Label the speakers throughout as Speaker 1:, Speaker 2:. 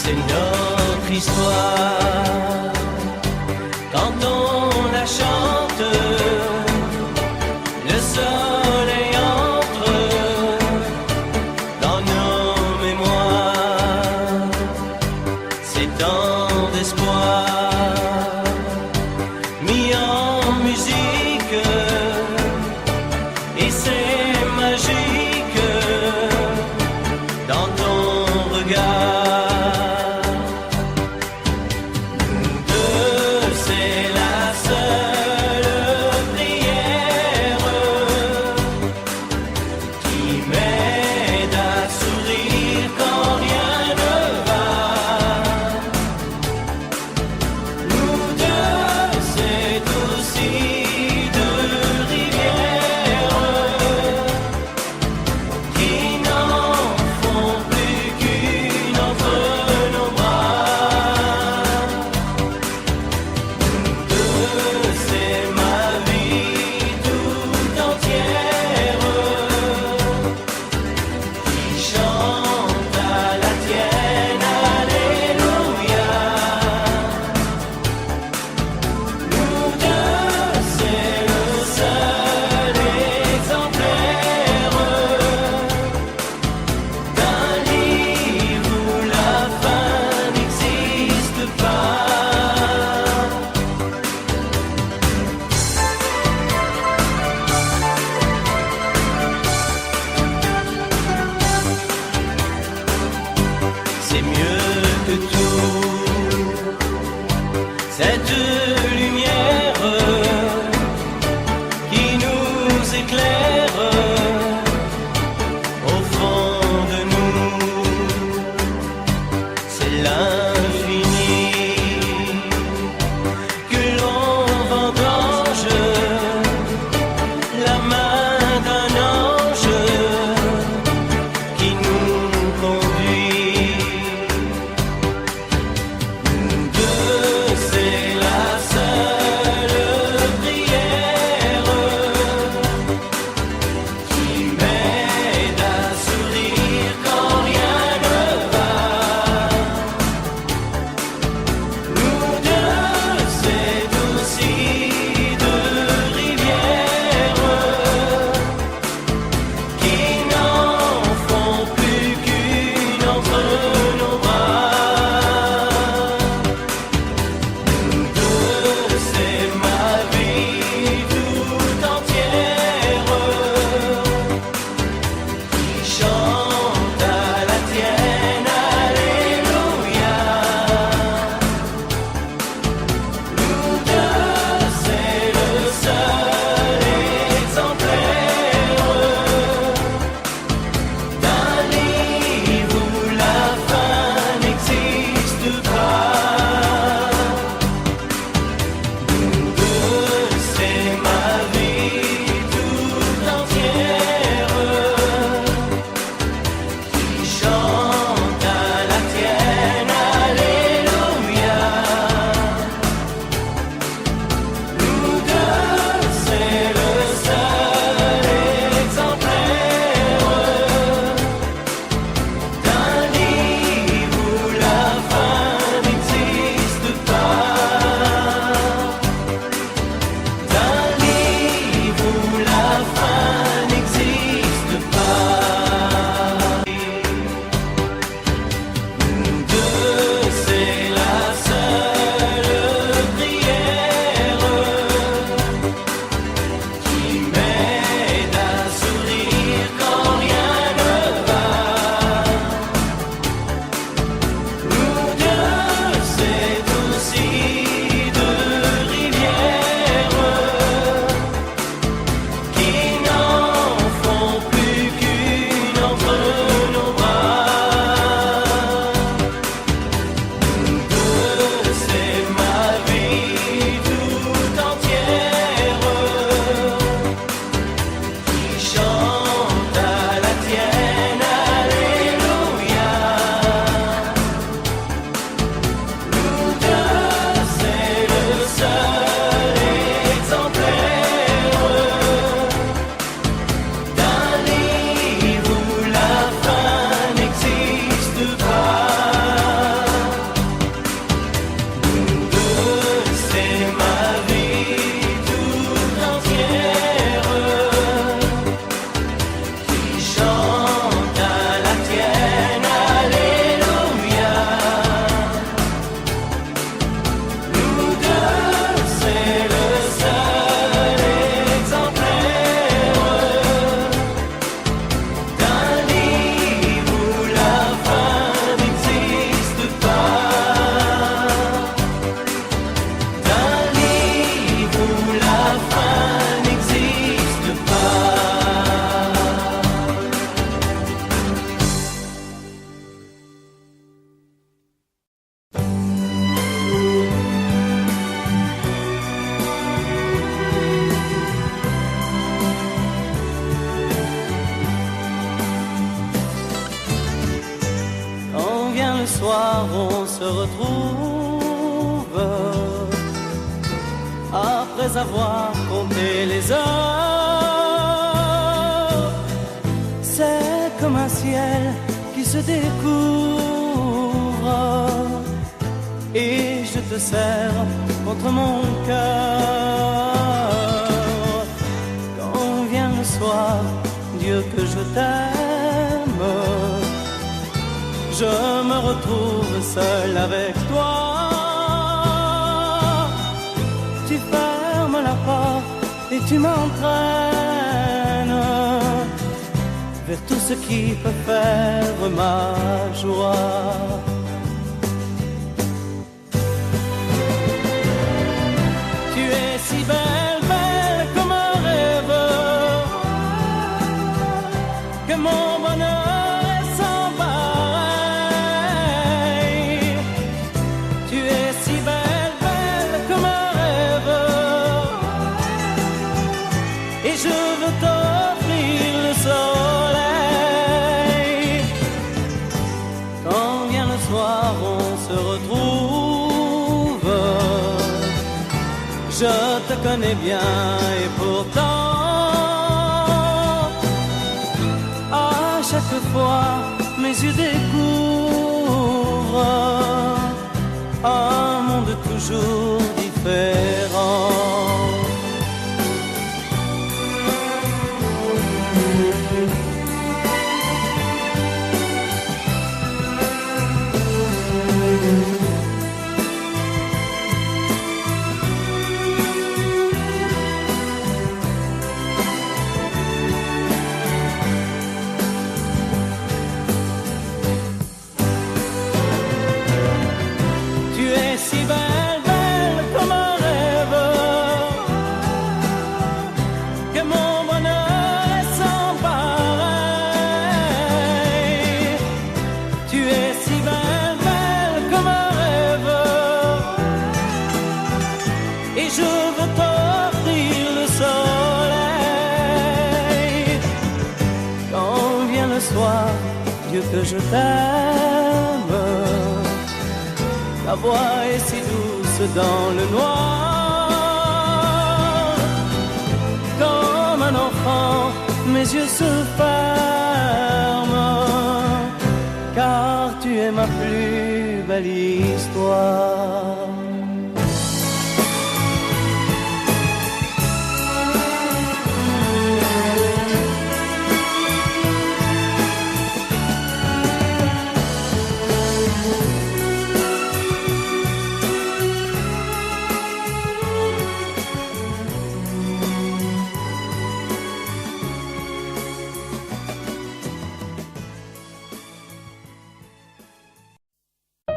Speaker 1: c'est notre histoire. Quand on la chante, le soleil entre dans nos mémoires. C'est tant d'espoir mis en musique, et c'est magique dans ton regard. C'est mieux que tout, cette lumière qui nous éclaire au fond de nous. C'est l'infini que l'on vendange, la main d'un ange qui nous conduit. soir on se retrouve après avoir compté les heures. C'est comme un ciel qui se découvre et je te serre contre mon cœur. Quand vient le soir, Dieu que je t'aime, je me retrouve seul avec toi. Tu fermes la porte et tu m'entraînes vers tout ce qui peut faire ma joie. Tu es si belle, belle comme un rêve, que mon bonheur est sans pareil. Tu es si belle, belle comme un rêve, et je veux t'offrir le soleil. Quand vient le soir, on se retrouve. Je te connais bien et pourtant, à chaque fois, mes yeux découvrent un monde toujours différent. Dieu que je t'aime, ta voix est si douce dans le noir. Comme un enfant, mes yeux se ferment, car tu es ma plus belle histoire.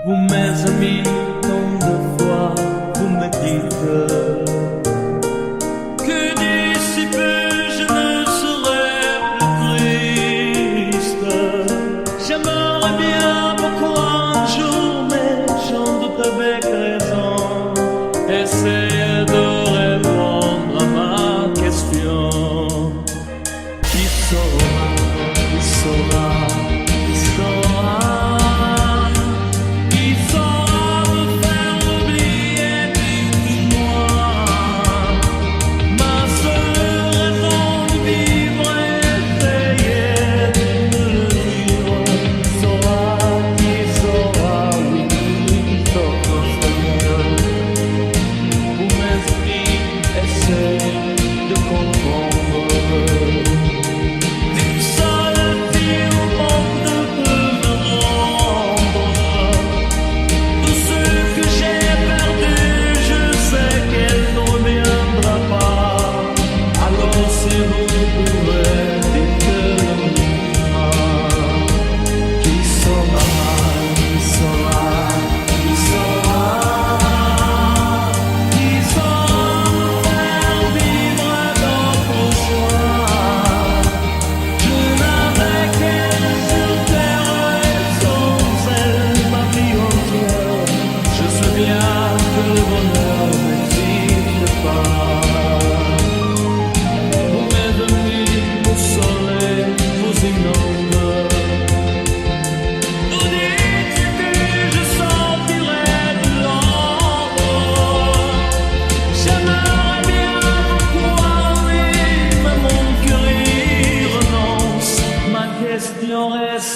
Speaker 2: Vous mes amis, tant de fois vous me dites que d'ici peu je ne serai plus triste. J'aimerais bien beaucoup un jour, mais j'en doute avec raison. Essayer de répondre à ma question. Qui saura, qui saura, qui saura? Qui saura me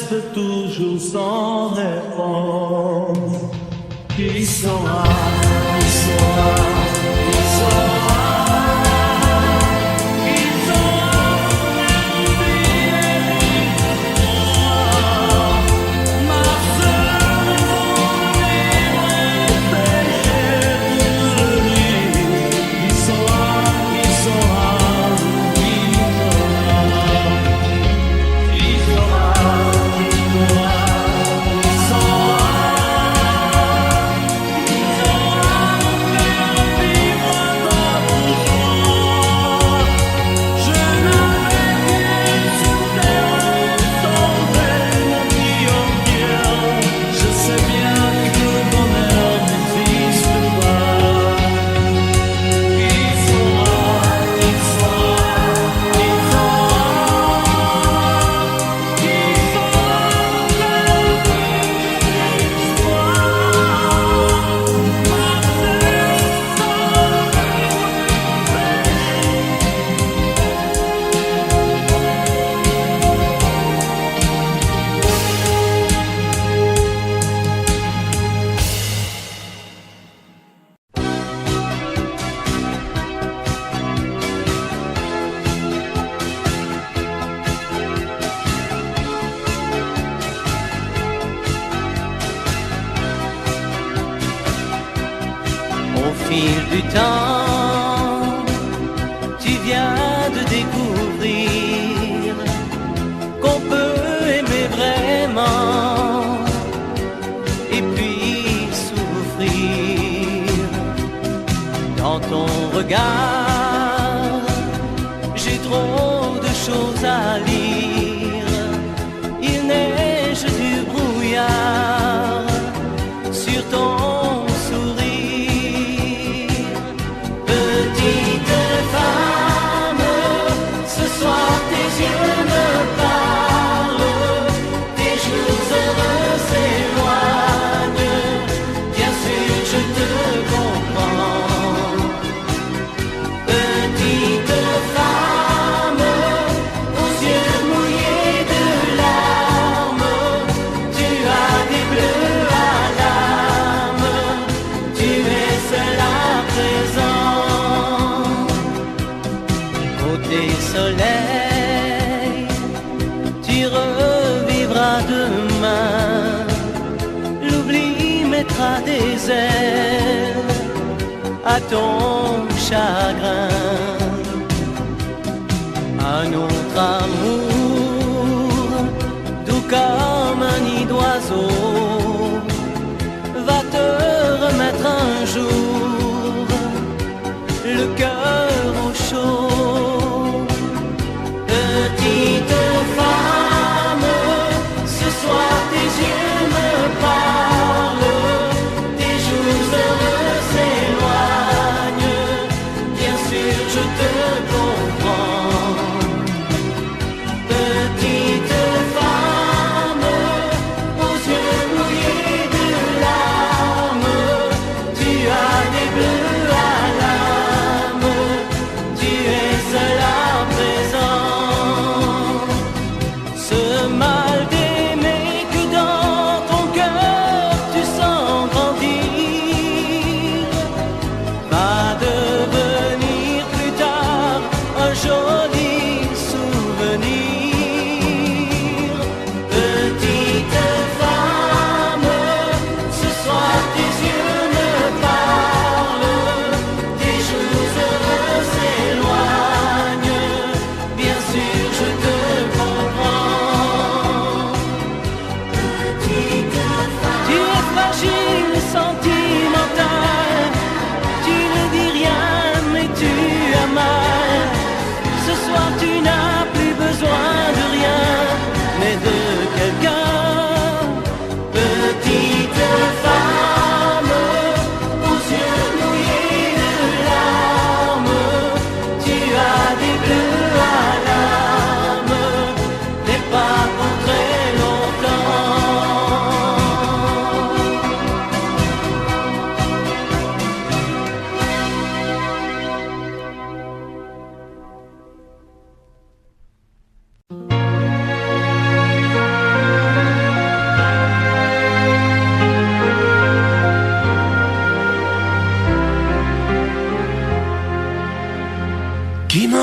Speaker 2: reste toujours sans réponse. Qui sera, qui sera, qui sera, qui sera ma seule volée péchée de lui. Qui sera, qui sera, qui sera, qui sera, qui sera.
Speaker 1: Au fil du temps, tu viens de découvrir qu'on peut aimer vraiment et puis souffrir. Dans ton regard, j'ai trop de choses à lire. Il neige du brouillard sur ton soleil, tu revivras demain. L'oubli mettra des ailes à ton chagrin. Un autre amour, doux comme un nid d'oiseau, va te remettre un jour le cœur au chaud. Petite femme, ce soir tes yeux me parlent, tes jours heureux s'éloignent, bien sûr je te comprends.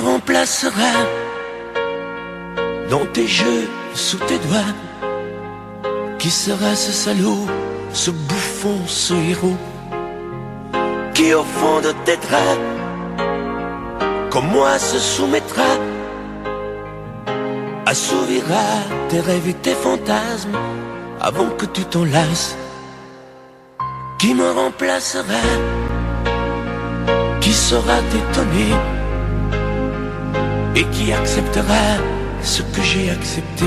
Speaker 1: remplacera dans tes jeux, sous tes doigts. Qui sera ce salaud, ce bouffon, ce héros, qui au fond de tes draps, comme moi, se soumettra, assouvira tes rêves et tes fantasmes avant que tu t'en lasses. Qui me remplacera, qui saura t'étonner et qui acceptera ce que j'ai accepté.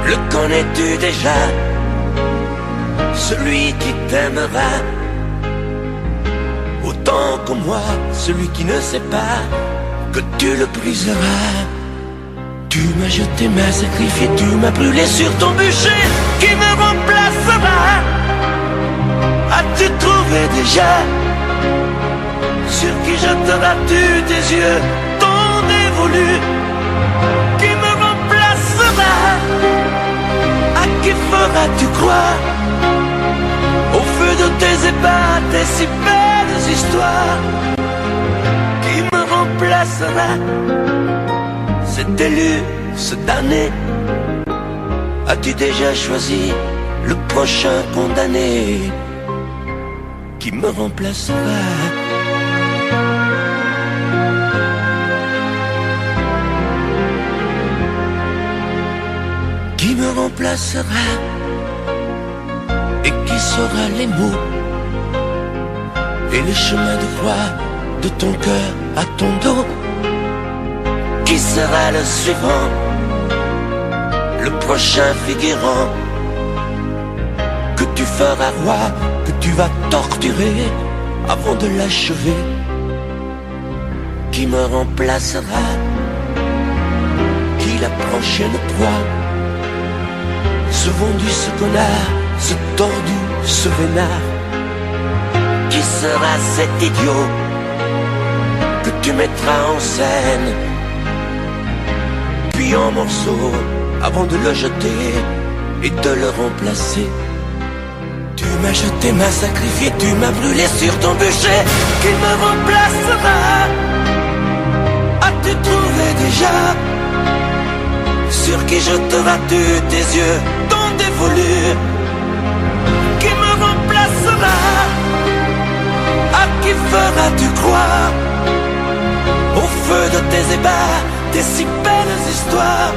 Speaker 1: Le connais-tu déjà, celui qui t'aimera autant que moi, celui qui ne sait pas que tu le briseras. Tu m'as jeté, m'as sacrifié, tu m'as brûlé sur ton bûcher. Qui me remplacera? As-tu trouvé déjà sur qui jetteras-tu tes yeux, ton dévolu? Qui me remplacera? À qui feras-tu croire au feu de tes ébats, tes si belles histoires? Qui me remplacera? Cet élu, ce damné, as-tu déjà choisi le prochain condamné? Qui me remplacera? Qui me remplacera? Et qui saura les mots et les chemins de croix de ton cœur à ton dos? Qui sera le suivant, le prochain figurant que tu feras roi, que tu vas torturer avant de l'achever? Qui me remplacera? Qui la prochaine proie? Ce vendu, ce connard, ce tordu, ce vénard? Qui sera cet idiot que tu mettras en scène, puis en morceaux, avant de le jeter et de le remplacer? Tu m'as jeté, m'as sacrifié, tu m'as brûlé sur ton bûcher. Qui me remplacera? As-tu trouvé déjà sur qui jetteras-tu tes yeux, ton dévolu? Qui me remplacera? À qui feras-tu croire au feu de tes ébats, tes si belles histoires?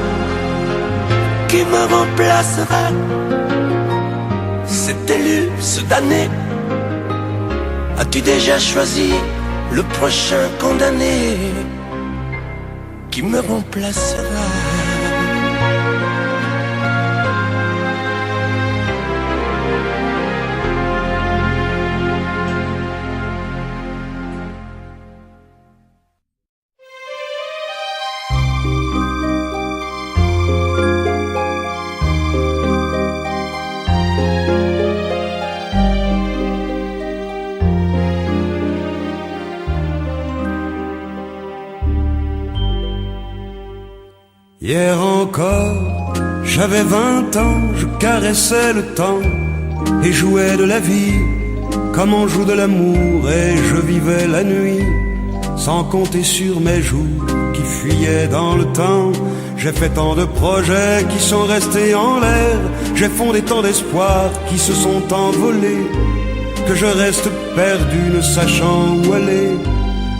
Speaker 1: Qui me remplacera? Cet élu, ce damné, as-tu déjà choisi le prochain condamné? Qui me remplacera?
Speaker 3: Hier encore, j'avais 20 ans, je caressais le temps et jouais de la vie comme on joue de l'amour, et je vivais la nuit sans compter sur mes jours qui fuyaient dans le temps. J'ai fait tant de projets qui sont restés en l'air, j'ai fondé tant d'espoirs qui se sont envolés, que je reste perdu ne sachant où aller,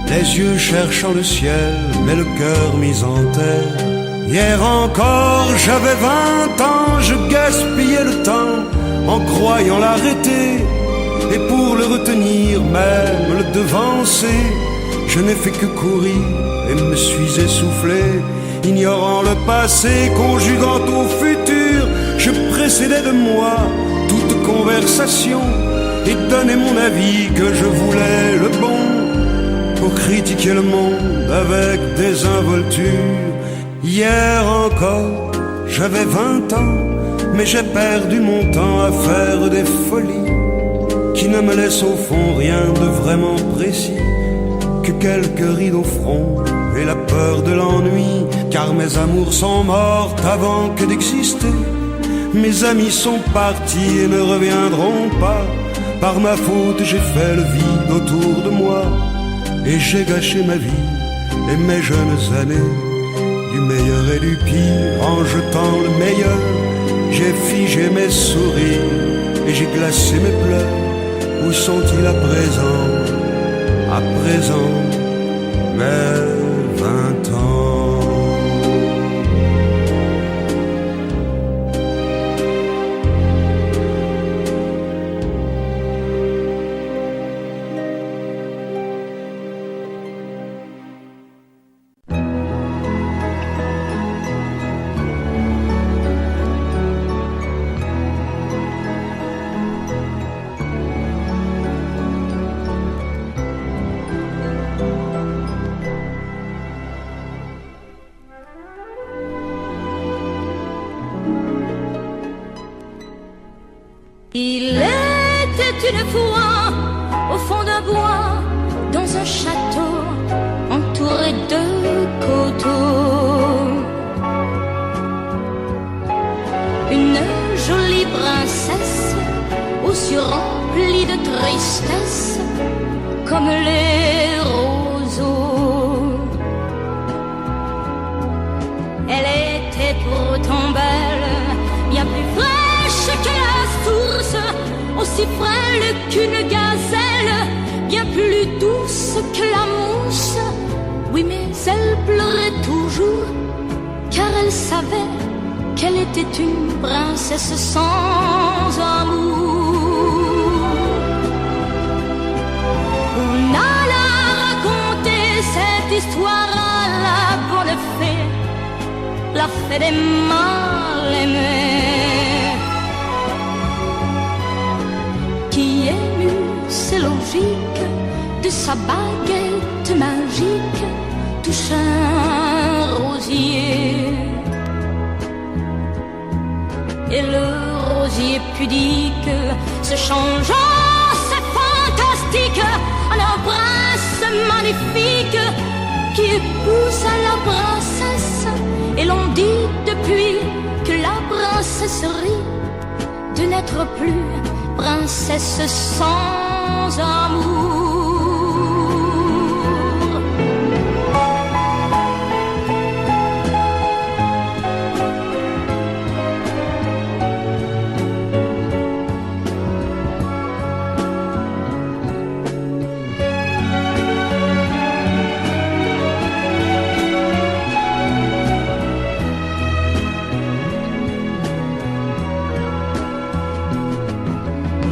Speaker 3: les yeux cherchant le ciel mais le cœur mis en terre. Hier encore, j'avais 20 ans, je gaspillais le temps en croyant l'arrêter, et pour le retenir, même le devancer, je n'ai fait que courir et me suis essoufflé. Ignorant le passé, conjuguant au futur, je précédais de moi toute conversation et donnais mon avis que je voulais le bon, pour critiquer le monde avec désinvolture. Hier encore, j'avais 20 ans, mais j'ai perdu mon temps à faire des folies qui ne me laissent au fond rien de vraiment précis, que quelques rides au front et la peur de l'ennui, car mes amours sont mortes avant que d'exister. Mes amis sont partis et ne reviendront pas. Par ma faute j'ai fait le vide autour de moi, et j'ai gâché ma vie et mes jeunes années, du meilleur et du pire, en jetant le meilleur, j'ai figé mes sourires et j'ai glacé mes pleurs. Où sont-ils à présent, mes 20 ans?
Speaker 4: Il était une fois au fond d'un bois, dans un château entouré de coteaux, une jolie princesse aux yeux remplis de tristesse comme les roseaux. Elle était pourtant belle, bien plus fraîche que la source, aussi frêle qu'une gazelle, bien plus douce que la mousse. Oui, mais elle pleurait toujours, car elle savait qu'elle était une princesse sans amour. On alla raconter cette histoire à la bonne fée, la fée des mal aimés, qui émut, c'est logique, de sa baguette magique touche un rosier. Et le rosier pudique se changeant, c'est fantastique, en un prince magnifique qui épouse la princesse. Et l'on dit depuis que la princesserie de n'être plus princesse sans amour.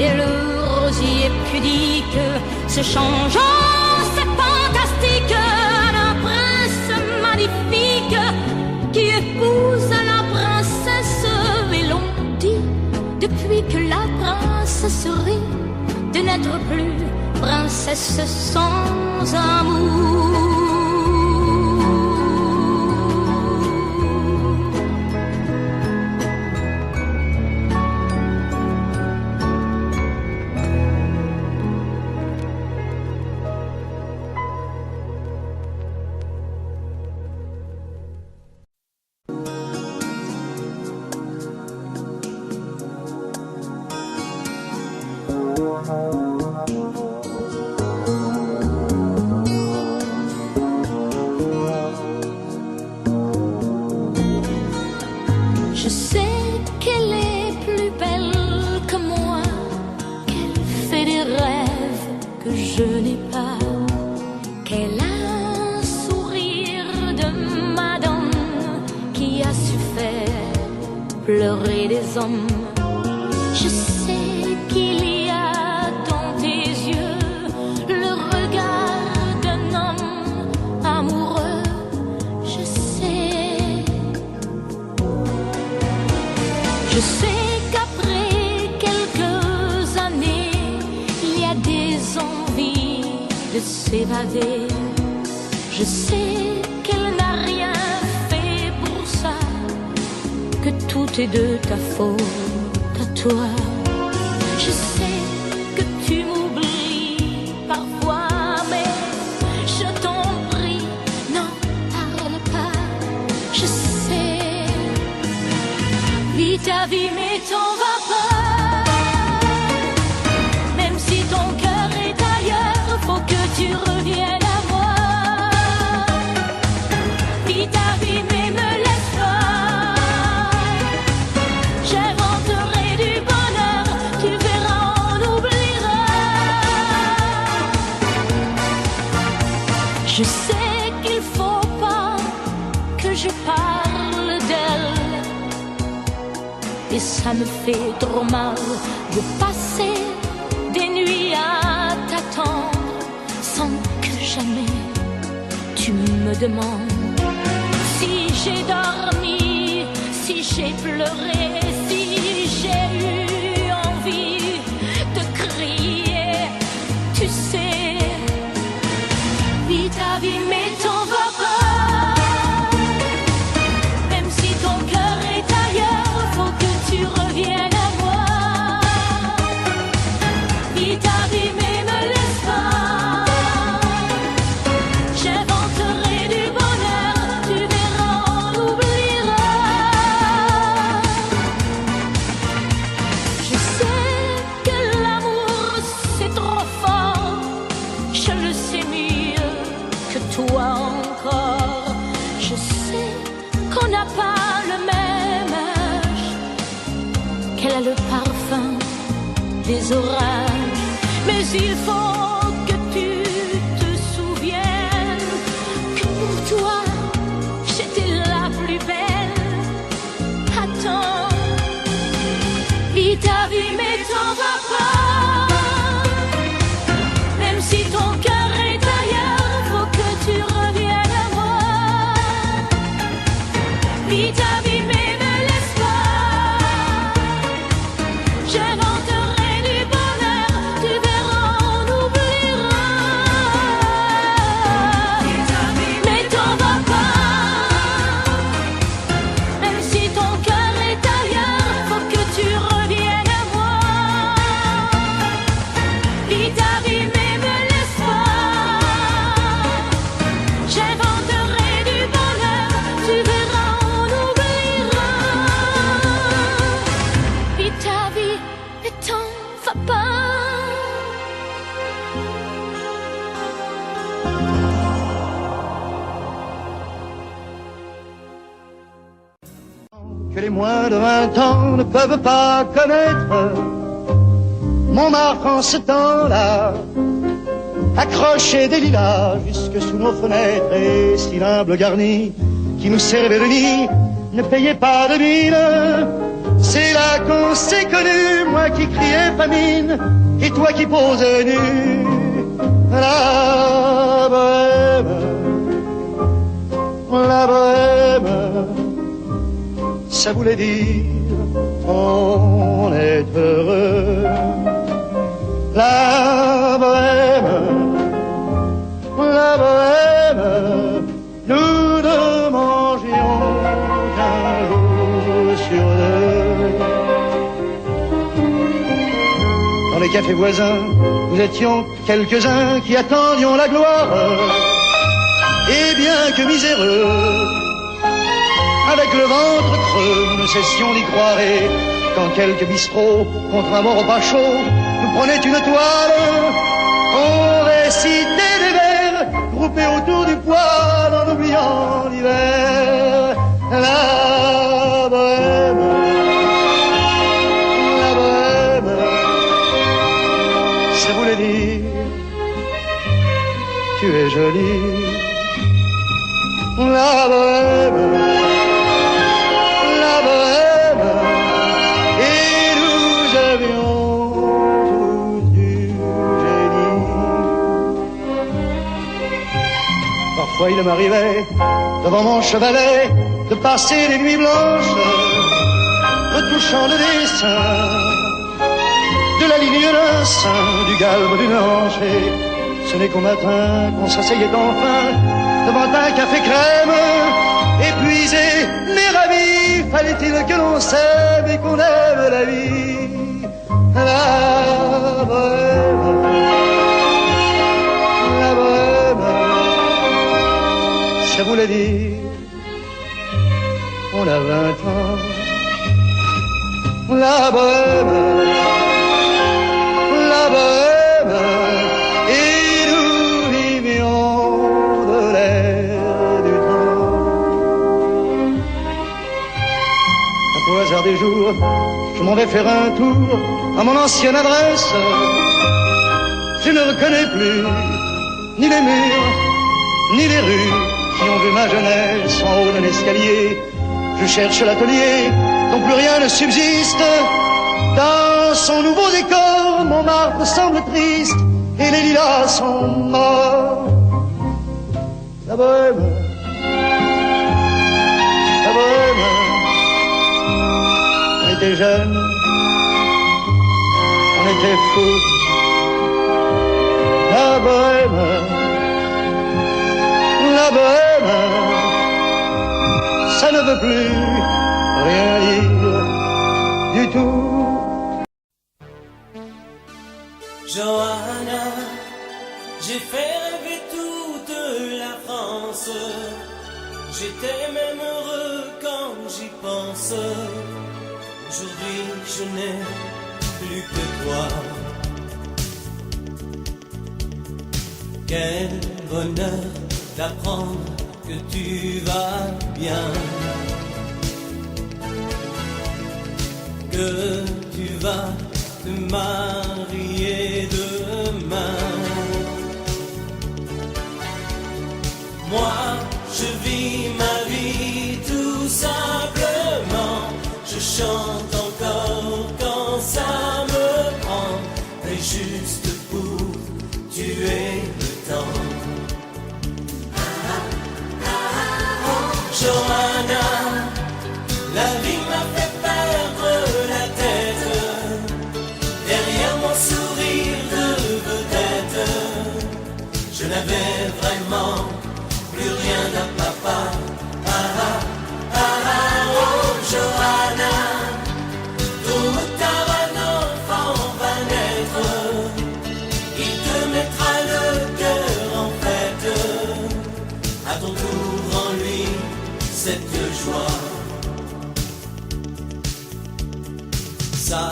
Speaker 4: Et le rosier pudique se changeant, c'est fantastique, un prince magnifique qui épouse la princesse. Et l'on dit depuis que la princesserie de n'être plus princesse sans amour. Je sais qu'elle est plus belle que moi, qu'elle fait des rêves que je n'ai pas, qu'elle a un sourire de madame qui a su faire pleurer des hommes. Je sais qu'il y a dans tes yeux le regard d'un homme amoureux. Je sais qu'après quelques années, il y a des envies de s'évader. Je sais qu'elle n'a rien fait pour ça, que tout est de ta faute à toi. Je sais que tu m'oublies parfois, mais je t'en prie, n'en parle pas. Je sais, vis ta vie mais t'en vas pas. Même si ton cœur est ailleurs, faut que tu reviennes à moi. je parle d'elle. Et ça me fait trop mal de passer des nuits à t'attendre sans que jamais tu me demandes si j'ai dormi, si j'ai pleuré, si j'ai eu envie de crier. Tu sais, vis ta vie mais t'en vas pas. Même si ton cœur est ailleurs, faut que tu reviennes à moi. Vis ta vie mais me laisse pas. J'inventerai du bonheur, tu verras, on oubliera. Je sais que l'amour c'est trop fort, je le sais mieux que toi encore. Je sais qu'on n'a pas le même âge, qu'elle a le parfum des orages, mais il faut que tu te souviennes que pour toi j'étais la plus belle. Attends, vis ta vie mais t'en vas pas. Même si ton cœur est ailleurs, faut que tu reviennes à moi. Vis ta vie mais me laisse pas. J'inventerai du bonheur, tu verras, on oubliera. Mais t'en vas pas. Même si ton cœur est ailleurs, faut que tu reviennes à moi. Vis ta vie mais me laisse pas. J'inventerai du bonheur, tu verras, on oubliera. Vis ta vie mais t'en vas pas.
Speaker 5: Que les moins de 20 ans ne peuvent pas connaître. Montmartre en ce temps-là accrochait des lilas jusque sous nos fenêtres, et si l'humble garni qui nous servait de nid ne payait pas de mine. C'est là qu'on s'est connus, moi qui criais famine et toi qui posais nu. La bohème, la bohème, ça voulait dire on est heureux. La bohème, nous ne mangions qu'un jour sur deux. Dans les cafés voisins, nous étions quelques-uns qui attendions la gloire. Et bien que miséreux, avec le ventre creux, nous ne cessions d'y croire. Et quand quelques bistrots, contre un bon repas chaud, nous prenaient une toile, on récitait des vers, groupés autour du poêle, en oubliant l'hiver. La bohème, ça voulait dire tu es jolie. La bohème, et nous avions tous du génie. Parfois il m'arrivait, devant mon chevalet, de passer des nuits blanches, retouchant le dessin de la ligne d'un sein, du galbe d'une hanche. Et ce n'est qu'au matin qu'on s'asseyait enfin devant un café crème, épuisé mais ravi. Fallait-il que l'on s'aime et qu'on aime la vie. La bohème, ça voulait dire on a 20 ans. La bohème, et nous vivions de l'air du temps. Un peu au hasard des jours, je m'en vais faire un tour à mon ancienne adresse. Je ne reconnais plus ni les murs, ni les rues. qui ont vu ma jeunesse en haut d'un escalier. Je cherche l'atelier dont plus rien ne subsiste. Dans son nouveau décor, Montmartre semble triste et les lilas sont morts. La bohème, la bohème, on était jeunes, on était fous. La bohème, la bohème, ça ne veut plus rien dire du tout.
Speaker 2: Johanna, j'ai fait rêver toute la France. J'étais même heureux quand j'y pense. Aujourd'hui, je n'ai plus que toi. Quel bonheur d'apprendre que tu vas bien, que tu vas te marier demain. Moi, je vis ma vie tout simplement. Je chante encore quand ça me prend, mais juste pour tuer le temps. Johanna, la vie m'a fait perdre la tête. Derrière mon sourire de vedette, je n'avais vraiment plus rien à papa. Oh Johanna, tôt ou tard un enfant va naître. Il te mettra le cœur en fête. À ton tour en lui cette joie. Ça,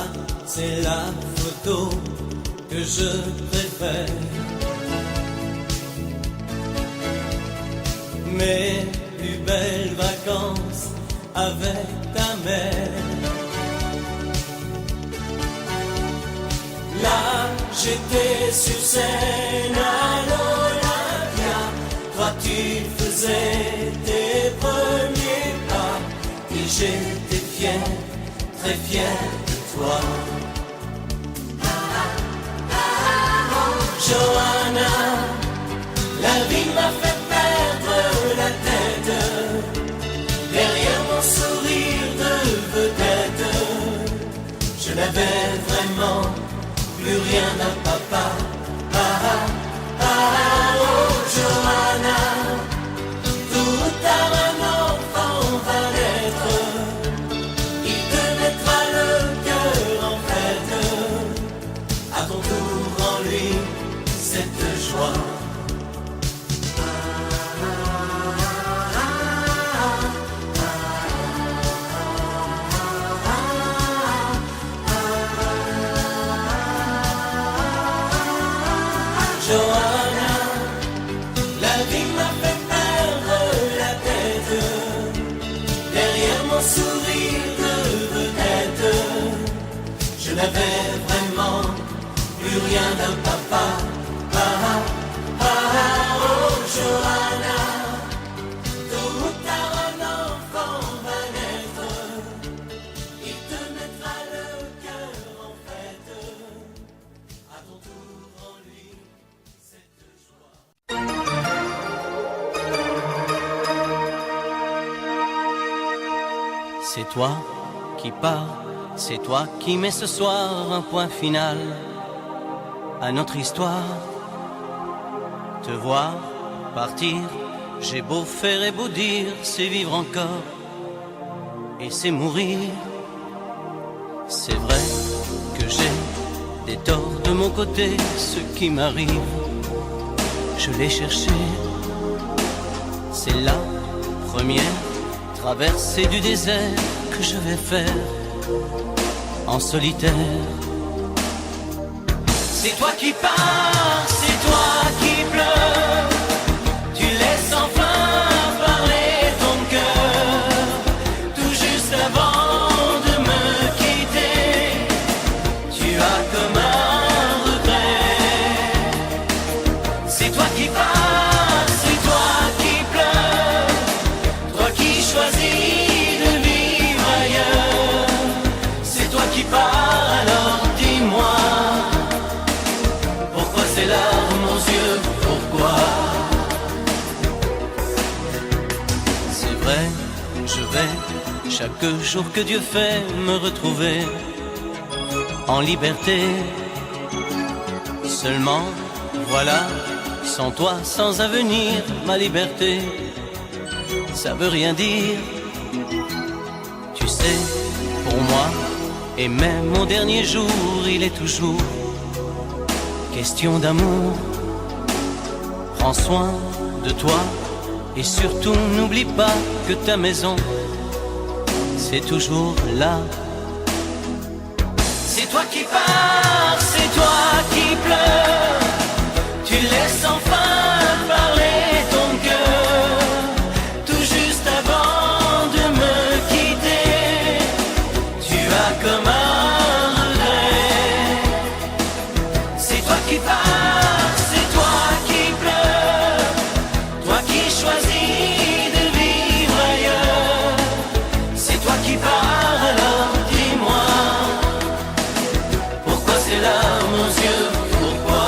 Speaker 2: c'est la photo que je préfère. Mes plus belles vacances avec ta mère. Là, j'étais sur scène à l'Olympia. Toi, tu faisais tes premiers pas. Et j'étais fier, très fier de toi. Johanna, la vie m'a fait perdre la tête. Derrière mon sourire de vedette, je n'avais vraiment plus rien à papa. Oh Johanna, tôt ou tard un enfant va naître. Il te mettra le cœur en fête. À ton tour en lui cette joie. Johanna, la vie m'a fait perdre la tête. Derrière mon sourire de vedette, je n'avais vraiment plus rien d'un papa. Oh Johanna, tôt ou tard un enfant va naître. Il te mettra le cœur en fête. À ton tour en lui cette joie. C'est toi qui pars, c'est toi qui mets ce soir un point final à notre histoire. Te voir partir, j'ai beau faire et beau dire, c'est vivre encore et c'est mourir. C'est vrai que j'ai des torts de mon côté, ce qui m'arrive, je l'ai cherché. C'est la première traversée du désert que je vais faire en solitaire. C'est toi qui pars, c'est toi qui pleures. Tu laisses enfin parler ton cœur. Tout juste avant de me quitter, tu as comme un regret. C'est toi qui pars, c'est toi qui pleures. vrai, je vais, chaque jour que Dieu fait, me retrouver en liberté. Seulement, voilà, sans toi, sans avenir, ma liberté, ça veut rien dire. Tu sais, pour moi, et même au dernier jour, il est toujours question d'amour. Prends soin de toi et surtout n'oublie pas que ta maison, c'est toujours là. C'est toi qui pars, c'est toi qui pleures, tu laisses enfin parler ton cœur, tout juste avant de me quitter, tu as comme un regret. C'est toi qui pars, c'est toi qui pleures, toi qui choisis de vivre ailleurs. C'est toi qui pars, alors dis-moi, pourquoi ces larmes aux yeux, pourquoi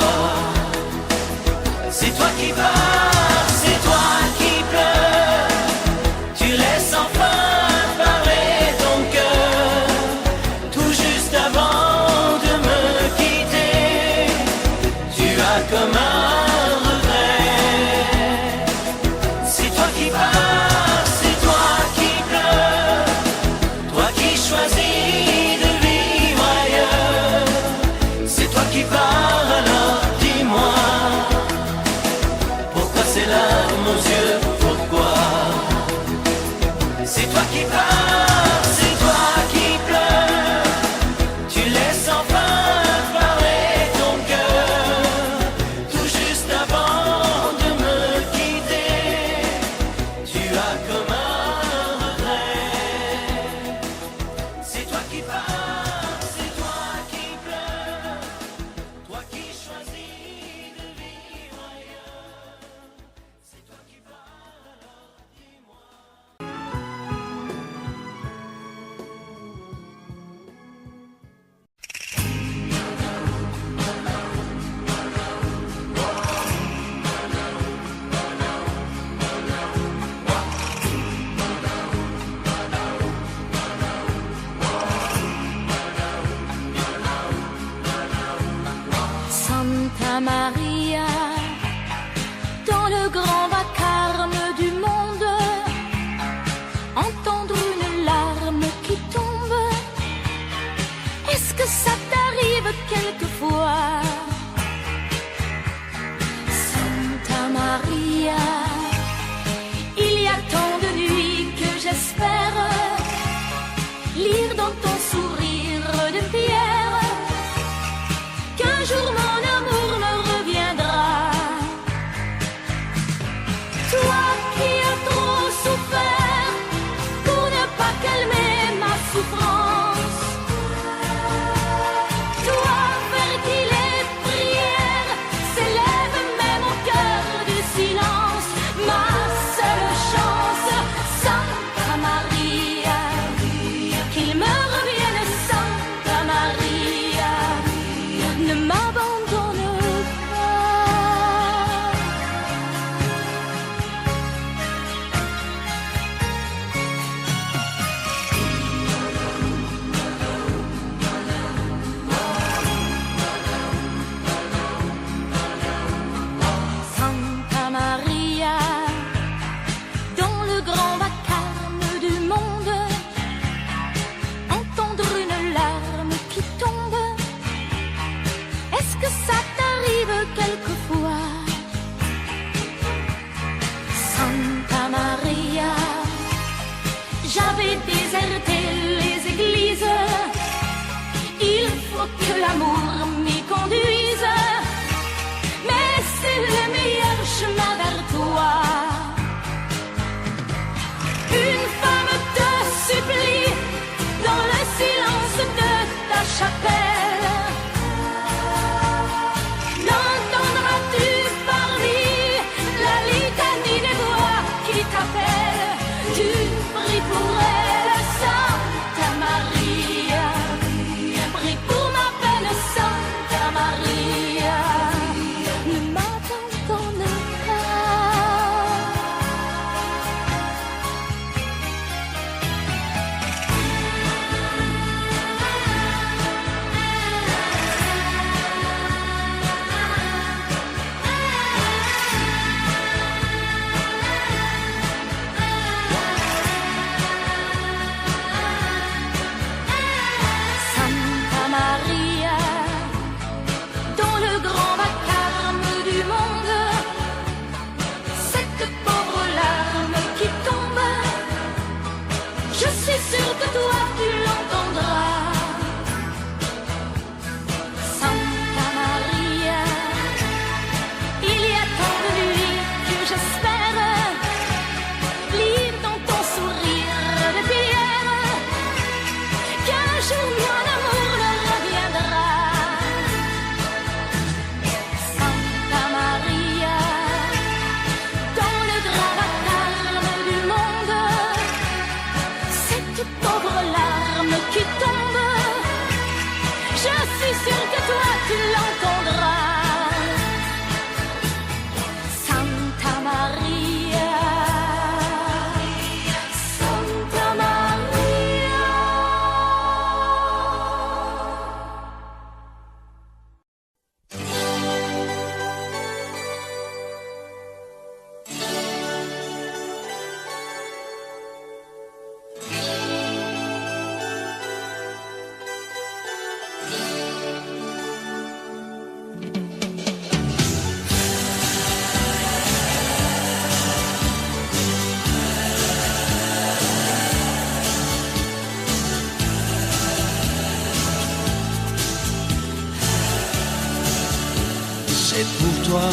Speaker 6: toi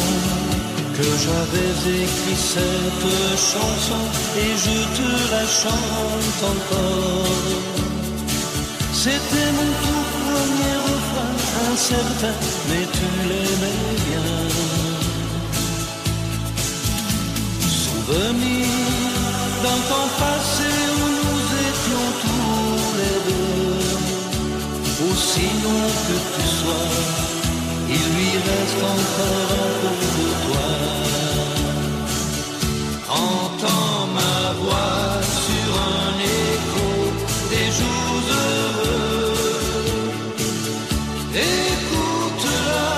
Speaker 6: que j'avais écrit cette chanson et je te la chante encore. C'était mon tout premier refrain, incertain, mais tu l'aimais bien. Souvenir d'un temps passé où nous étions tous les deux. Aussi long que tu sois, il lui reste encore un peu de toi. Entends ma voix sur un écho des jours heureux. Écoute-la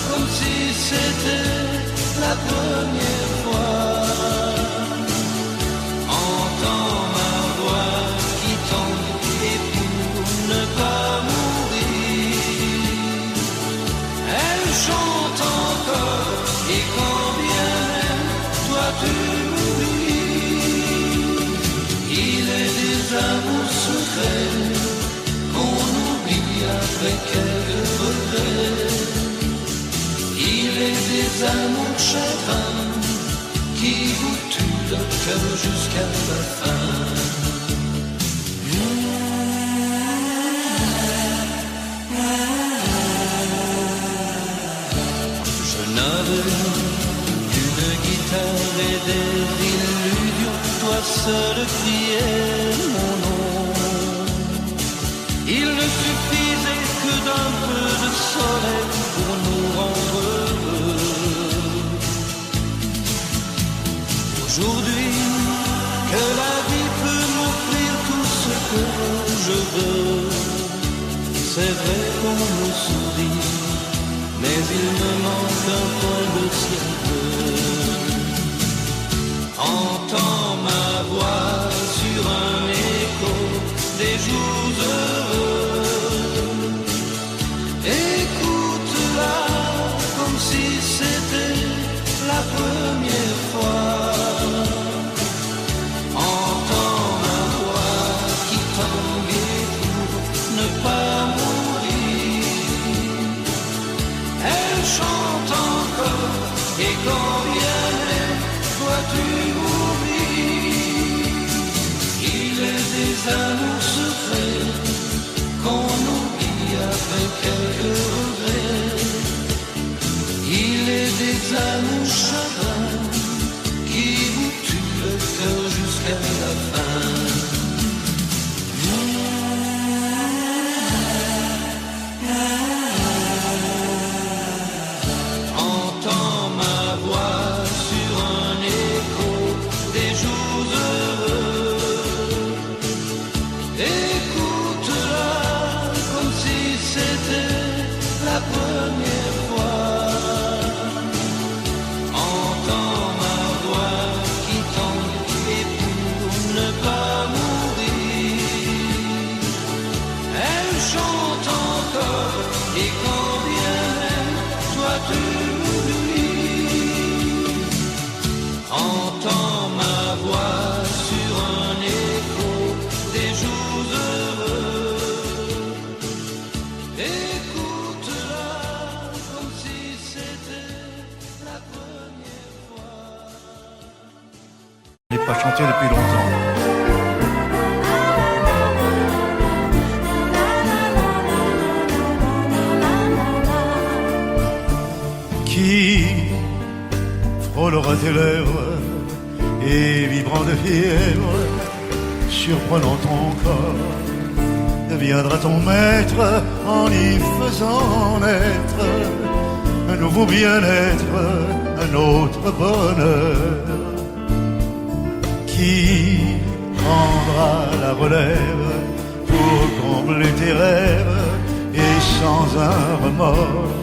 Speaker 6: comme si c'était la première fois. Entends ma voix qui tombe et pour ne pas mourir, elle chante encore et quand bien même toi tu m'oublies. Il est des amours secrets qu'on oublie après quelques regrets. Il est des amours chagrins qui vous tuent le cœur jusqu'à la fin. Je n'avais qu'une guitare et des illusions, toi seul criais mon nom. Il ne suffisait que d'un peu de soleil pour nous rendre heureux. Aujourd'hui, que la vie peut m'offrir tout ce que je veux. C'est vrai qu'on me sourit, mais il me manque un point de ciel bleu. Entends ma voix sur un écho des jours heureux. Écoute-la comme si c'était la première fois. Entends ma voix qui tangue pour ne pas mourir. Elle chante encore et quand bien même toi tu m'oublies. Il est des amours secrets qu'on oublie après quelques regrets. Il est des amours chagrins qui vous tuent le cœur jusqu'à la fin. Entends ma voix sur un écho des jours heureux. Écoute-la comme si c'était la première fois. Entends ma voix qui tombe et pour ne pas mourir, elle chante encore et quand bien même toi tu m'oublies. Entends ma voix sur un écho des jours heureux. Écoute-la comme si c'était la première fois.
Speaker 7: Je n'ai pas chanté depuis longtemps. Qui frôlera tes lèvres et vibrant de fièvre, surprenant ton corps, deviendra ton maître en y faisant naître un nouveau bien-être, un autre bonheur. Qui prendra la relève pour combler tes rêves et sans un remords,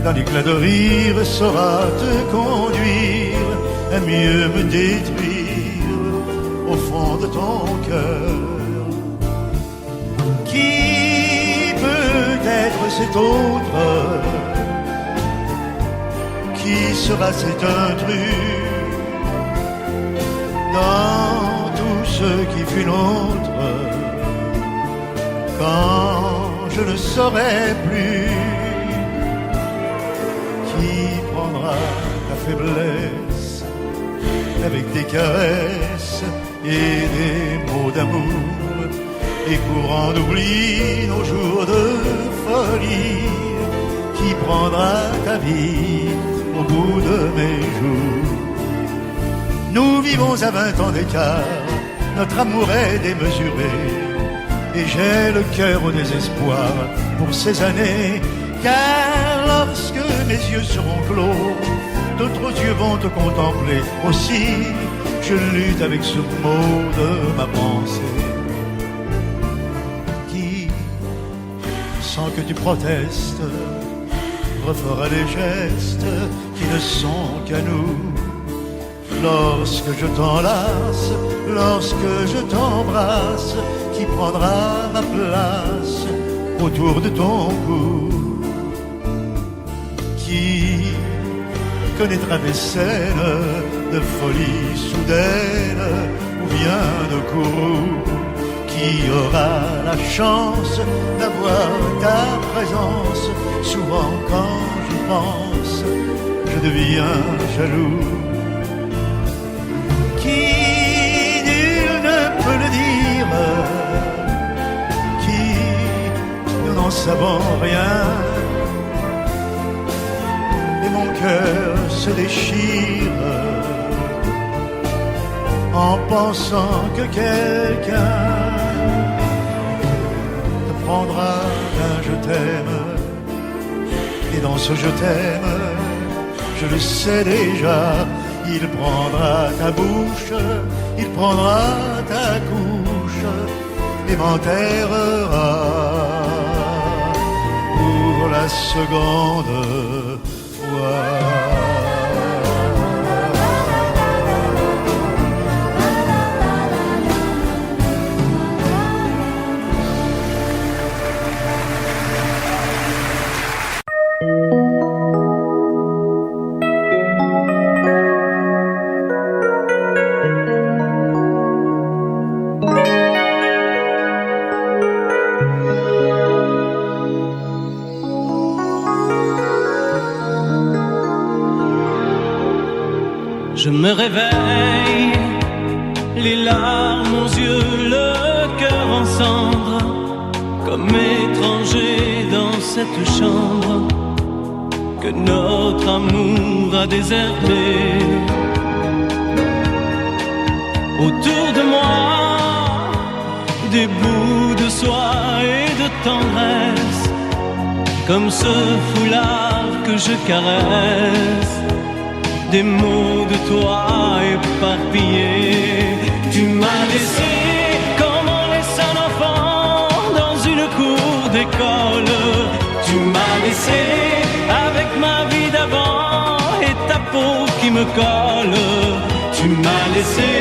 Speaker 7: d'un éclat de rire saura te conduire à mieux me détruire au fond de ton cœur. Qui peut être cet autre? Qui sera cet intrus dans tout ce qui fut nôtre? Quand je ne saurai plus qui faiblesse, avec des caresses et des mots d'amour, et courant d'oubli nos jours de folie. Qui prendra ta vie au bout de mes jours? Nous vivons à 20 ans d'écart, notre amour est démesuré, et j'ai le cœur au désespoir pour ces années. Car lorsque mes yeux seront clos, d'autres yeux vont te contempler aussi. Je lutte avec ce mot de ma pensée qui, sans que tu protestes, refera les gestes qui ne sont qu'à nous. Lorsque je t'enlace, lorsque je t'embrasse, qui prendra ma place autour de ton cou? Qui connaîtra des scènes de folie soudaine ou bien de courroux? Qui aura la chance d'avoir ta présence? Souvent quand j'y pense, je deviens jaloux. Qui, nul ne peut le dire, qui, nous n'en savons rien, et mon cœur se déchire en pensant que quelqu'un te prendra d'un je t'aime. Et dans ce je t'aime, je le sais déjà, il prendra ta bouche, il prendra ta couche et m'enterrera pour la seconde fois.
Speaker 2: Je me réveille, les larmes aux yeux, le cœur en cendres, comme étranger dans cette chambre que notre amour a déserté. Autour de moi, des bouts de soie et de tendresse, comme ce foulard que je caresse. Des mots de toi éparpillés. Tu m'as laissé comme on laisse un enfant dans une cour d'école. Tu m'as laissé avec ma vie d'avant et ta peau qui me colle. Tu m'as laissé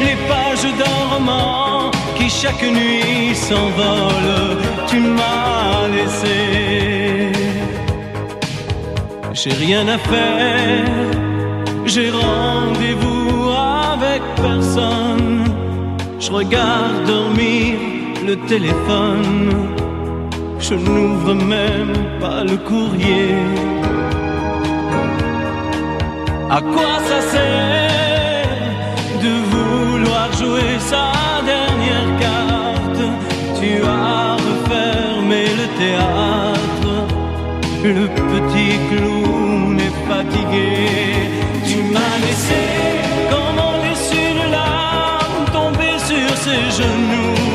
Speaker 2: les pages d'un roman qui chaque nuit s'envolent. Tu m'as laissé. J'ai rien à faire, j'ai rendez-vous avec personne. Je regarde dormir le téléphone. Je n'ouvre même pas le courrier. À quoi ça sert de vouloir jouer sa dernière carte? Tu as refermé le théâtre. Le petit clown est fatigué. Tu m'as laissé comme on laisse une larme tomber sur ses genoux.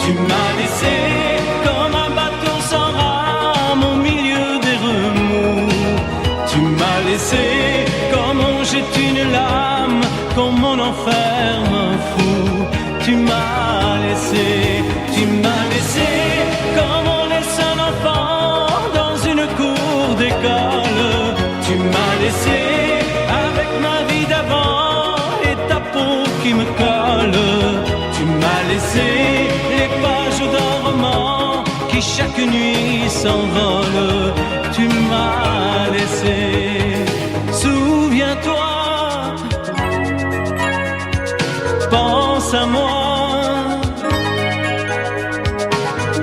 Speaker 2: Tu m'as laissé comme un bateau sans rame au milieu des remous. Tu m'as laissé comme on jette une lame, comme on enferme un fou. Tu m'as laissé comme on laisse un enfant dans une cour d'école. Tu m'as laissé avec ma vie d'avant et ta peau qui me colle. Tu m'as laissé les pages d'un roman qui chaque nuit s'envolent. Tu m'as laissé. Souviens-toi, pense à moi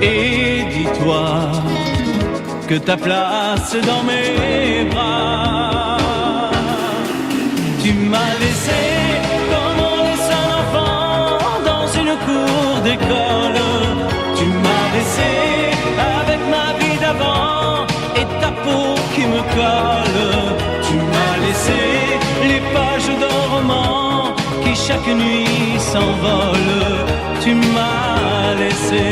Speaker 2: et dis-toi que ta place dans mes bras. Tu m'as laissé comme on laisse un enfant dans une cour d'école. Tu m'as laissé avec ma vie d'avant et ta peau qui me colle. Tu m'as laissé les pages d'un roman qui chaque nuit s'envolent. Tu m'as laissé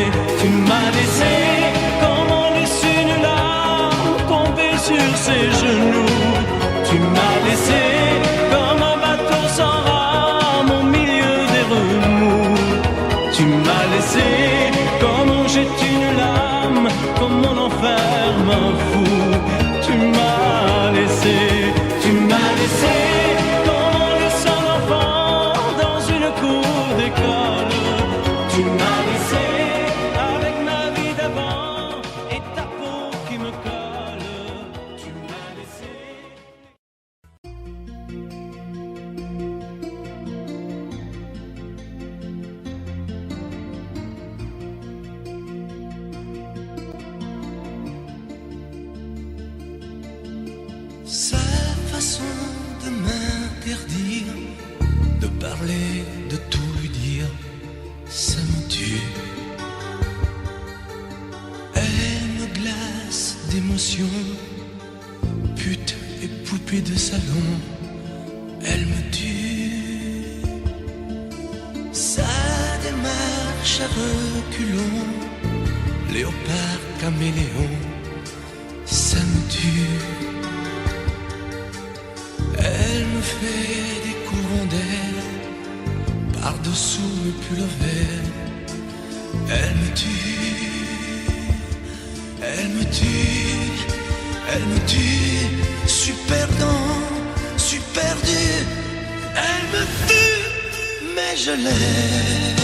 Speaker 2: comme on laisse une larme tomber sur ses genoux. Tu m'as laissé comme un bateau sans rame au milieu des remous. Tu m'as laissé comme on jette une lame, comme on enferme un fou. Tu m'as laissé comme on laisse un enfant dans une cour d'école. Tu m'as laissé avec ma vie d'avant et ta peau qui me colle. Tu m'as laissé.
Speaker 1: Sa façon de m'interdire de parler, de tout lui dire, ça me tue. Elle me glace d'émotion, pute et poupée de salon, elle me tue. Sa démarche à reculons, léopard caméléon, ça me tue. Elle me fait des courants d'air par-dessous mes pulls verts. Elle me tue, elle me tue, elle me tue. Super dent, super dur. Elle me tue, mais je l'aime.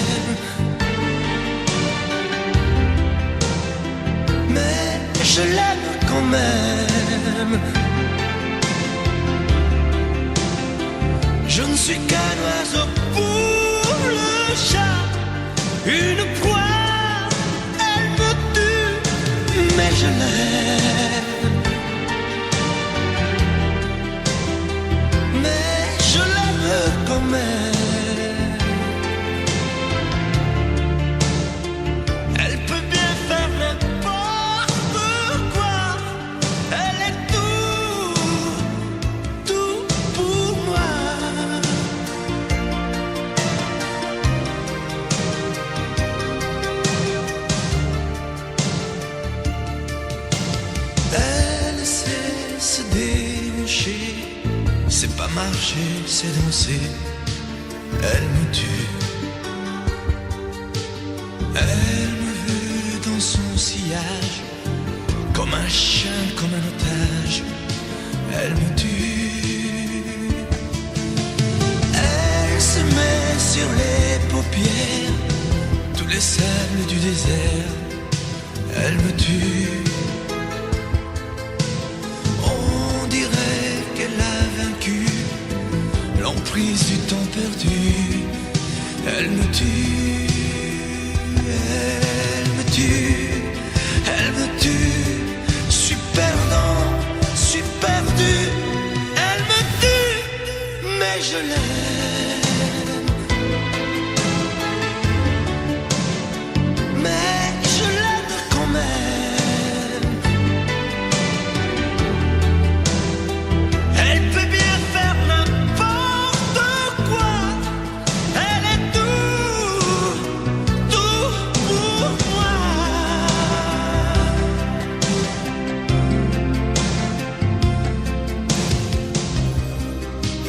Speaker 1: Mais je l'aime quand même. Je ne suis qu'un oiseau pour le chat, une proie, elle me tue, mais je l'aime. Mais je l'aime quand même. Elle peut bien faire n'importe quoi, elle est tout pour moi. C'est pas marcher, c'est danser. Elle me tue. Elle me veut dans son sillage, comme un chien, comme un otage. Elle me tue. Elle se met sur les paupières tous les sables du désert. Elle me tue. L'emprise du temps perdu, elle me tue, elle me tue, elle me tue, super dent, super dur, elle me tue, mais je l'aime, mais je l'aime quand même. Elle peut bien faire n'importe quoi, elle est tout pour moi.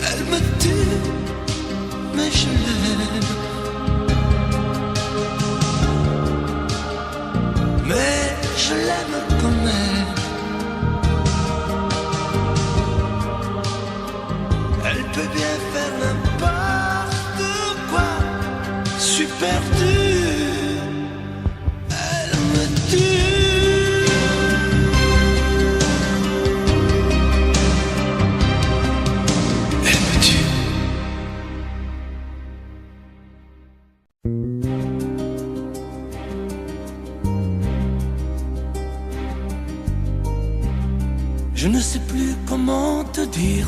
Speaker 1: Elle me tue, mais je l'aime. Mais je l'aime quand même. Elle peut bien faire n'importe quoi, super dur, elle me tue. Elle me tue. Je ne sais plus comment te dire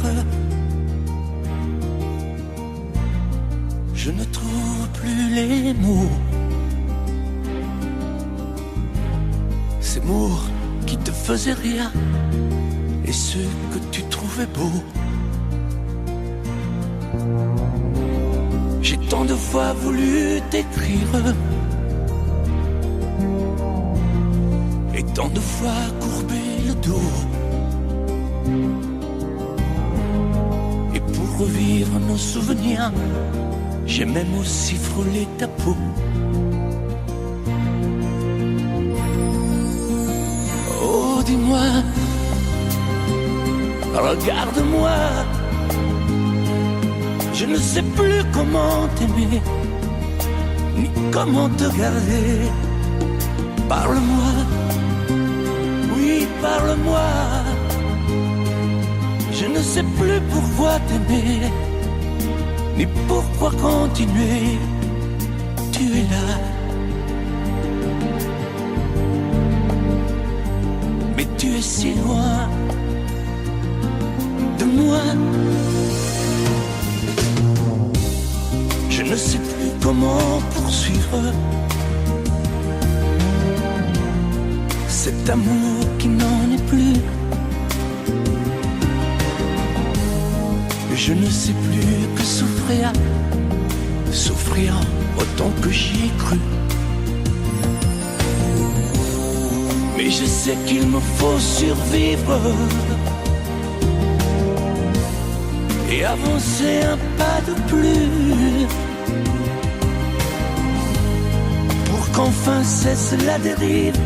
Speaker 1: Je ne trouve plus les mots. Ces mots qui te faisaient rien et ceux que tu trouvais beaux. J'ai tant de fois voulu t'écrire et tant de fois courbé le dos. Et pour revivre nos souvenirs, j'ai même aussi frôlé ta peau. Oh, dis-moi, regarde-moi. Je ne sais plus comment t'aimer, ni comment te garder. Parle-moi, oui, parle-moi. Je ne sais plus pourquoi t'aimer, ni pourquoi continuer. Tu es là, mais tu es si loin de moi. Je ne sais plus comment poursuivre cet amour qui n'en est plus. Je ne sais plus que souffrir, souffrir autant que j'y ai cru. Mais je sais qu'il me faut survivre et avancer un pas de plus pour qu'enfin cesse la dérive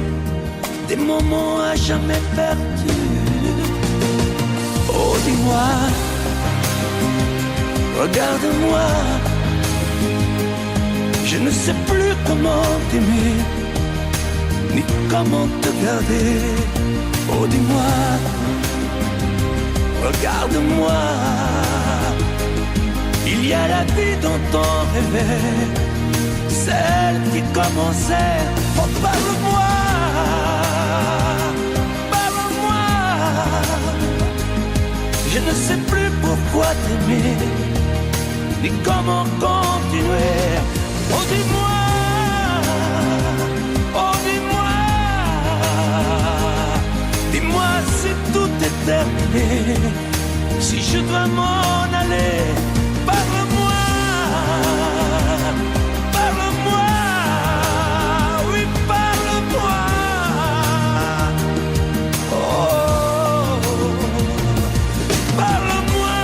Speaker 1: des moments à jamais perdus. Oh, dis-moi, regarde-moi. Je ne sais plus comment t'aimer, ni comment te garder. Oh, dis-moi, regarde-moi. Il y a la vie dont on rêvait, celle qui commençait. Oh, parle-moi, parle-moi. Je ne sais plus pourquoi t'aimer, ni comment continuer. Oh, dis-moi, oh, dis-moi. Dis-moi si tout est terminé, si je dois m'en aller. Parle-moi, parle-moi, oui, parle-moi. Oh, parle-moi.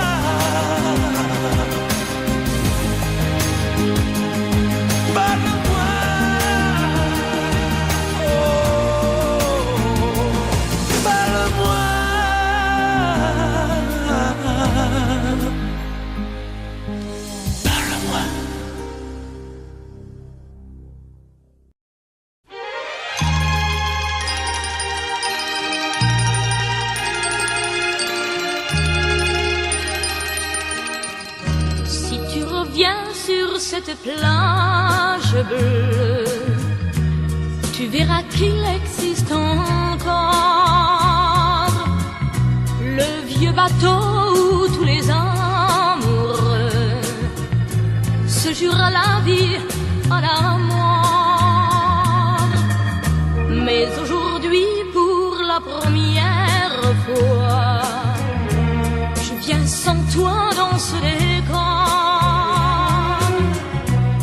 Speaker 1: Parle-moi. Oh, parle-moi.
Speaker 4: Cette plage bleue, tu verras qu'il existe encore le vieux bateau où tous les amoureux se jurent à la vie, à la mort. Mais aujourd'hui, pour la première fois, je viens sans toi dans ce décor,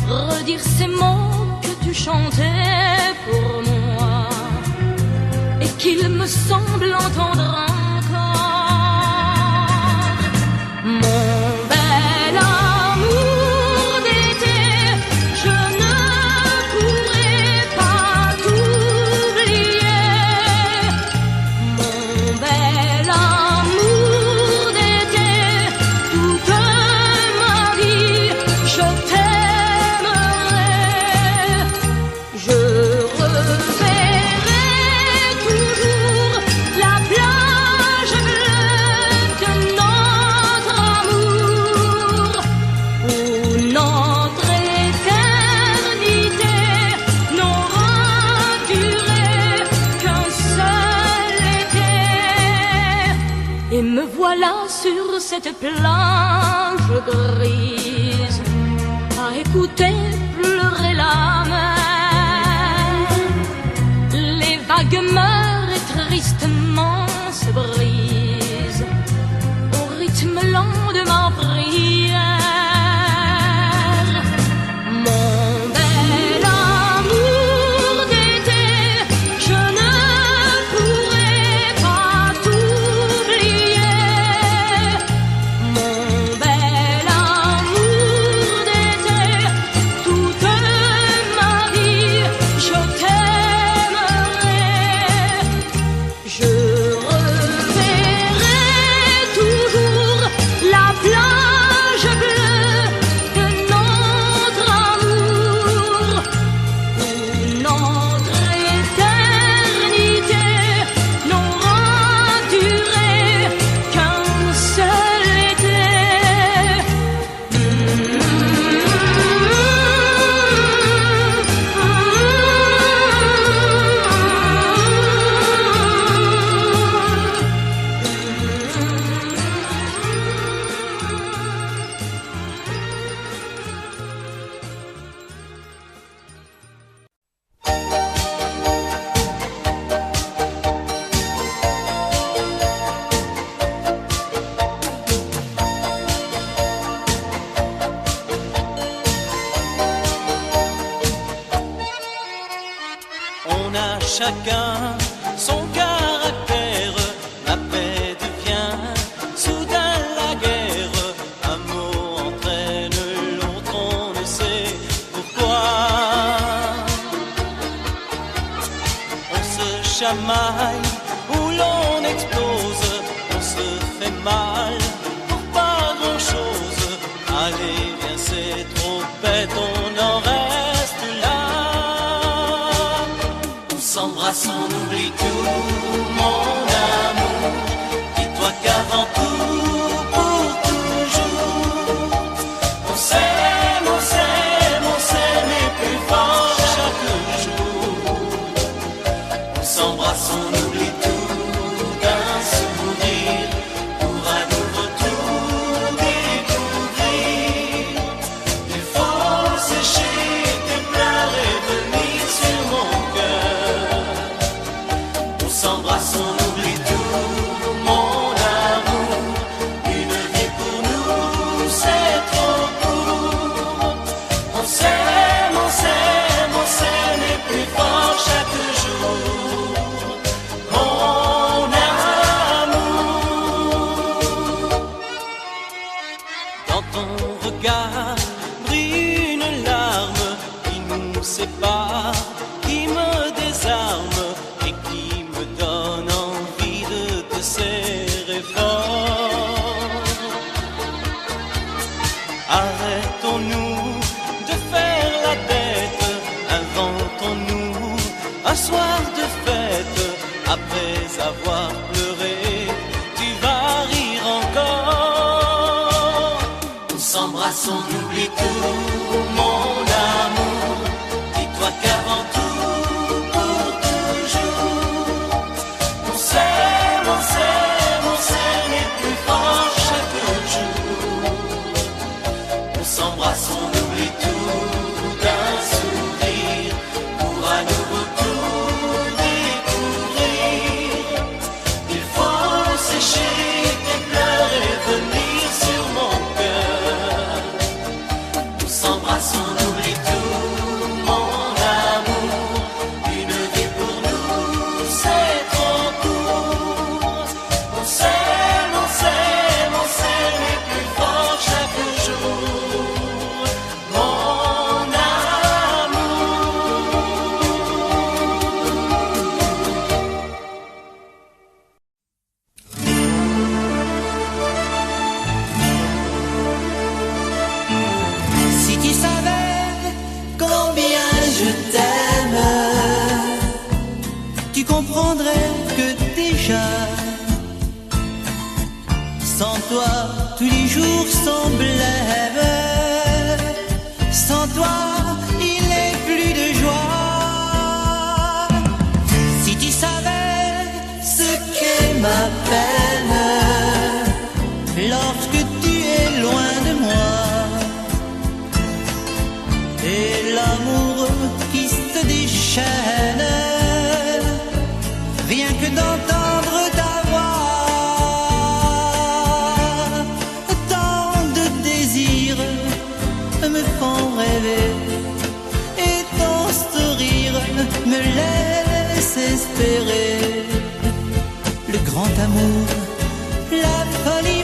Speaker 4: redire ces mots que tu chantais pour moi et qu'il me semble entendre encore. Mon bel amour d'été, je ne pourrai pas t'oublier. Mon bel amour d'été, toute ma vie, je t'aimerai. Je reverrai toujours la plage bleue de notre amour, où notre éternité n'aura duré qu'un seul été. Et me voilà sur cette plage grise, à écouter pleurer la mer. Les vagues meurent et tristement se brisent au rythme lent de ma prière. Mon bel amour d'été, je ne pourrai pas t'oublier. Mon bel amour d'été, toute ma vie je t'aimerai. Je reverrai toujours la plage bleue de notre amour, où notre éternité n'aura duré qu'un seul été.
Speaker 2: On a chacun son caractère, la paix devient soudain la guerre. Un mot entraîne l'autre, on ne sait pourquoi. On se chamaille ou l'on explose, on se fait mal pour pas grand chose. Allez, viens, c'est trop bête, on en reste là. On s'embrasse, on oublie tout, mon amour. Dis-toi qu'avant tout, pour toujours, on s'aime, on s'aime, on s'aime et plus fort chaque jour. On s'embrasse, on oublie tout d'un sourire pour à nouveau tout découvrir. Il faut sécher tes pleurs et venir sur mon cœur. On s'embrasse, on oublie tout, mon amour. Une vie pour nous, c'est trop court. On s'aime, on s'aime, on s'aime et plus fort chaque jour. Mon amour. Dans ton regard brille une larme qui nous sépare, qui me désarme et qui me donne envie de te serrer fort. Arrêtons-nous de faire la bête, inventons-nous un soir de fête. Après avoir pleuré, tu vas rire encore. On s'embrasse, on oublie tout, mon amour. Dis-toi qu'avant tout, pour toujours, on s'aime, on s'aime, on s'aime et plus fort chaque jour. On s'embrasse, on oublie tout d'un sourire pour à nouveau tout découvrir. Il faut sécher tes pleurs et venir sur mon cœur. On s'embrasse, on oublie tout, mon amour. Une vie pour nous, c'est trop court. On s'aime, on s'aime, on s'aime et plus fort chaque jour. Mon amour.
Speaker 8: Si tu savais combien je t'aime, tu comprendrais que déjà, sans toi, tous les jours sont blêmes. Sans toi, il n'est plus de joie. Si tu savais ce qu'est ma peine, lorsque tu es loin de moi, d'amour qui se déchaîne, rien que d'entendre ta voix. Tant de désirs me font rêver et ton sourire me laisse espérer. Le grand amour, la folie